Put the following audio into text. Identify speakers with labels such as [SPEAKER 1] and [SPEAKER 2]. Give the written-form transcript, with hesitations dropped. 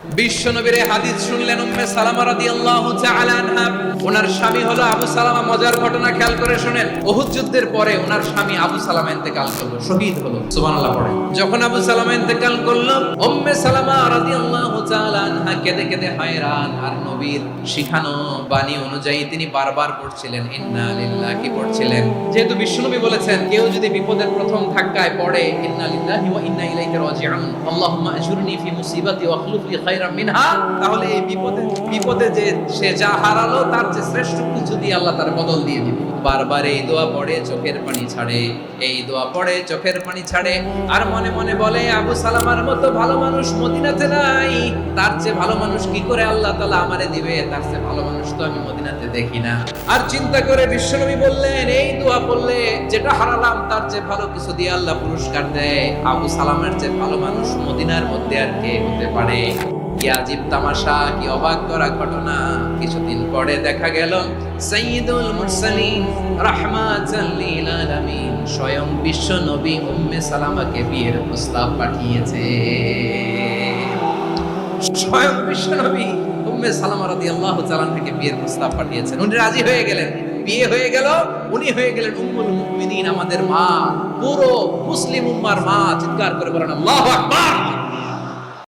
[SPEAKER 1] বিশ্ব নবীর হাদিস শুনলেন উম্মে সালামা রাদিয়াল্লাহু তাআলা আনহা। ওনার স্বামী হলো আবু সালামা। মজার ঘটনা খেয়াল করে শুনেন। উহুদ যুদ্ধের পরে ওনার স্বামী আবু সালামা ইন্তেকাল করলো, শহীদ হলো। সুবহানাল্লাহ পড়ে। যখন আবু সালামা ইন্তেকাল করলো, উম্মে সালামা রাদিয়াল্লাহু তাআলা আনহা কেঁদে কেঁদে হয়রান। আর নবীর শিখানো বাণী অনুযায়ী তিনি বারবার পড়ছিলেন ইন্না লিল্লাহি পড়ছিলেন। যেহেতু বিশ্বনবী বলেছেন কেউ যদি বিপদের প্রথম ধাক্কায় পড়ে ইন্না লিল্লাহি ওয়া ইন্না ইলাইহি রাজিউন আল্লাহুম্মা আজুরনি ফি মুসিবাতি ওয়া আখলুফ লি খায়রাম মিনহা, তাহলে এই বিপদে যে সে যা হারালো তার যে শ্রেষ্ঠ কিছু দিয়ে আল্লাহ তার বদল দিয়ে দিবে। বারবার এই দোয়া পড়ে চোখের পানি ছাড়ে, এই দোয়া পড়ে চোখের পানি ছাড়ে। আর মনে মনে বলে আবু সালামার মতো ভালো মানুষ মদিনাতে নাই, তার চেয়ে ভালো মানুষ কি করে আল্লাহ তাআলা আমারে দিবে, তার চেয়ে ভালো মানুষ তো আমি মদিনাতে দেখি না। আর চিন্তা করে বিশ্বনবী বললেন এই দোয়া পড়লে যেটা হারালাম তার চেয়ে ভালো কিছু দিয়ে আল্লাহ পুরস্কার দেয়। আবু সালামের চেয়ে ভালো মানুষ মদিনার মধ্যে আর কে হতে পারে? কি আজীব তামাশা, কি অবাক করা ঘটনা। কিছুদিন পরে দেখা গেল সাইয়্যিদুল মুরসালিন রাহমাতাল লিল আলামিন স্বয়ং বিশ্ব নবী উম্মে সালামাকে বিয়ের প্রস্তাব পাঠিয়েছে। স্বয়ং বিশ্ব নবী উম্মে সালামা রাদিয়াল্লাহু তাআলা থেকে বিয়ের প্রস্তাব পাঠিয়েছেন। উনি রাজি হয়ে গেলেন, বিয়ে হয়ে গেল। উনি হয়ে গেলেন উম্মুল মুমিনিন, আমাদের মা, পুরো মুসলিম উম্মার মা। চিৎকার করে বলেন আল্লাহু আকবার।